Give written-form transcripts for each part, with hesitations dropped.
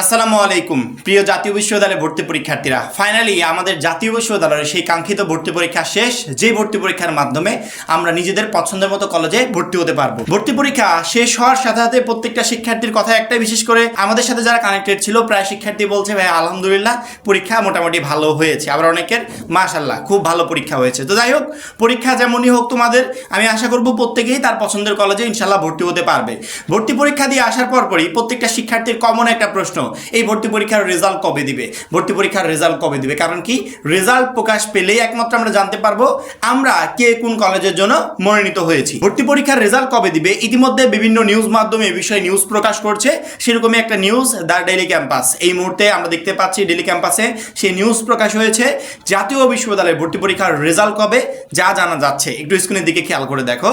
আসসালামু আলাইকুম প্রিয় জাতীয় বিশ্ববিদ্যালয়ের ভর্তি পরীক্ষার্থীরা, ফাইনালি আমাদের জাতীয় বিশ্ববিদ্যালয়ের সেই কাঙ্ক্ষিত ভর্তি পরীক্ষা শেষ। যে ভর্তি পরীক্ষার মাধ্যমে আমরা নিজেদের পছন্দের মতো কলেজে ভর্তি হতে পারবো। ভর্তি পরীক্ষা শেষ হওয়ার সাথে সাথে প্রত্যেকটা শিক্ষার্থীর কথা একটাই, বিশেষ করে আমাদের সাথে যারা কানেক্টেড ছিল প্রায় শিক্ষার্থী বলছে ভাই আলহামদুলিল্লাহ পরীক্ষা মোটামুটি ভালো হয়েছে, আবার অনেকের মাশাআল্লাহ খুব ভালো পরীক্ষা হয়েছে। তো যাই হোক, পরীক্ষা যেমনই হোক তোমাদের, আমি আশা করব প্রত্যেকেই তার পছন্দের কলেজে ইনশাল্লাহ ভর্তি হতে পারবে। ভর্তি পরীক্ষা দিয়ে আসার পরই প্রত্যেকটা শিক্ষার্থীর কমন একটা প্রশ্ন, এই ভর্তি পরীক্ষার রেজাল্ট কবে দিবে, ভর্তি পরীক্ষার রেজাল্ট কবে দিবে। কারণ কি, রেজাল্ট প্রকাশ পেলেই একমাত্র আমরা জানতে পারবো আমরা কে কোন কলেজের জন্য মনোনীত হয়েছি। ভর্তি পরীক্ষার রেজাল্ট কবে দিবে, ইতিমধ্যে বিভিন্ন নিউজ মাধ্যমে এই বিষয়ে নিউজ প্রকাশ করছে। সেরকমই একটা নিউজ দ্য ডেইলি ক্যাম্পাস, এই মুহূর্তে আমরা দেখতে পাচ্ছি ডেইলি ক্যাম্পাসে সেই নিউজ প্রকাশ হয়েছে। জাতীয় বিশ্ববিদ্যালয়ের ভর্তি পরীক্ষার রেজাল্ট কবে যা জানা যাচ্ছে, একটু স্ক্রিনের দিকে খেয়াল করে দেখো।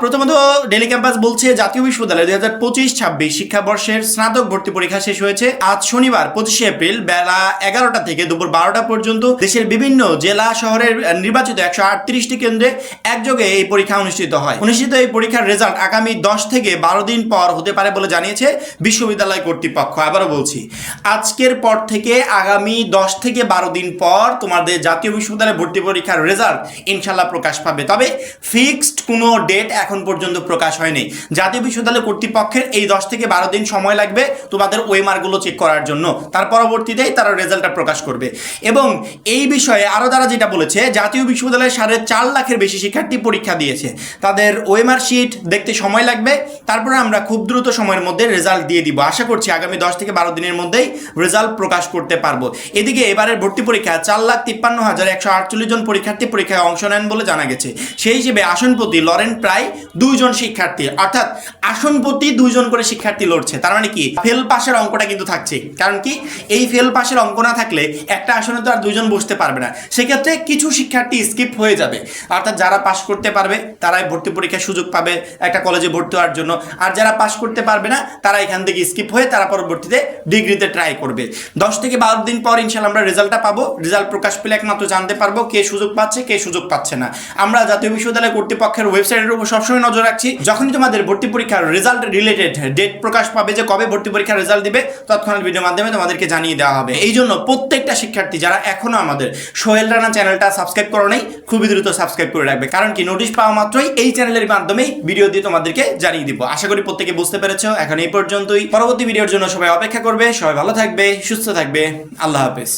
প্রথমত ডেইলি ক্যাম্পাস বলছে জাতীয় বিশ্ববিদ্যালয় 2025-26 শিক্ষাবর্ষের স্নাতক ভর্তি পরীক্ষা শেষ হয়েছে আজ শনিবার 25 এপ্রিল বেলা 11টা থেকে দুপুর 12টা পর্যন্ত দেশের বিভিন্ন জেলা শহরের নির্বাচিত 138টি কেন্দ্রে একযোগে এই পরীক্ষা অনুষ্ঠিত হয়। অনুষ্ঠিত এই পরীক্ষার রেজাল্ট আগামী 10 থেকে 12 দিন পর হতে পারে বলে জানিয়েছে বিশ্ববিদ্যালয় কর্তৃপক্ষ। আবারও বলছি, আজকের পর থেকে আগামী 10 থেকে 12 দিন পর তোমাদের জাতীয় বিশ্ববিদ্যালয় ভর্তি পরীক্ষার রেজাল্ট ইনশাল্লাহ প্রকাশ পাবে। তবে ফিক্সড কোনো ডেট এখন পর্যন্ত প্রকাশ হয়নি। জাতীয় বিশ্ববিদ্যালয় কর্তৃপক্ষের এই 10 থেকে 12 দিন সময় লাগবে তোমাদের ওয়েমারগুলো চেক করার জন্য, তার পরবর্তীতেই তারা রেজাল্টটা প্রকাশ করবে। এবং এই বিষয়ে আরও তারা যেটা বলেছে, জাতীয় বিশ্ববিদ্যালয়ে 4.5 লাখের বেশি শিক্ষার্থী পরীক্ষা দিয়েছে, তাদের ওএমআর শিট দেখতে সময় লাগবে। তারপরে আমরা খুব দ্রুত সময়ের মধ্যে রেজাল্ট দিয়ে দিব। আশা করছি আগামী 10 থেকে 12 দিনের মধ্যেই রেজাল্ট প্রকাশ করতে পারবো। এদিকে এবারের ভর্তি পরীক্ষা 4,53,148 জন পরীক্ষার্থী পরীক্ষায় অংশ নেন বলে জানা গেছে। সেই হিসেবে আসন প্রতি লড়েন প্রায় 2 জন শিক্ষার্থী, অর্থাৎ আসন প্রতি 2 জন করে শিক্ষার্থী লড়ছে। তার মানে কি, ফেল পাশের অঙ্কটা কিন্তু থাকছে। কারণ কি, এই ফেল পাশের অঙ্ক না থাকলে একটা আসনে তো আর 2 জন বসতে পারবে না। সেক্ষেত্রে কিছু শিক্ষার্থী স্কিপ হয়ে যাবে, অর্থাৎ যারা পাশ করতে পারবে তারাই ভর্তি পরীক্ষার সুযোগ পাবে একটা কলেজে ভর্তি হওয়ার জন্য, আর যারা পাশ করতে পারবে না তারা এখান থেকে স্কিপ হয়ে তারা পরবর্তীতে ডিগ্রিতে ট্রাই করবে। 10 থেকে 12 দিন পর ইনশাল্লাহ আমরা রেজাল্টটা পাবো। রেজাল্ট প্রকাশ পেলে একমাত্র জানতে পারবো কে সুযোগ পাচ্ছে কে সুযোগ পাচ্ছে না। আমরা জাতীয় বিশ্ববিদ্যালয় কর্তৃপক্ষের ওয়েবসাইটের উপর সবসময় নজর রাখছি। যখনই তোমাদের ভর্তি পরীক্ষার রেজাল্ট রিলেটেড ডেট প্রকাশ পাবে যে কবে ভর্তি পরীক্ষার রেজাল্ট দিবে, তৎক্ষণাৎ ভিডিওর মাধ্যমে তোমাদেরকে জানিয়ে দেওয়া হবে। এই জন্য প্রত্যেকটা শিক্ষার্থী যারা এখনো আমাদের সোহেল রানা চ্যানেলটা সাবস্ক্রাইব করো নাই, খুবই দ্রুত সাবস্ক্রাইব করে রাখবে। কারণ কি, নোটিশ পাওয়া মাত্রই এই চ্যানেলের মাধ্যমেই ভিডিও দিয়ে তোমাদেরকে জানিয়ে দিব। আশা করি প্রত্যেকে বুঝতে পেরেছো। এখন এই পর্যন্তই, পরবর্তী ভিডিওর জন্য সবাই অপেক্ষা করবে। সবাই ভালো থাকবে, সুস্থ থাকবে। আল্লাহ হাফেজ।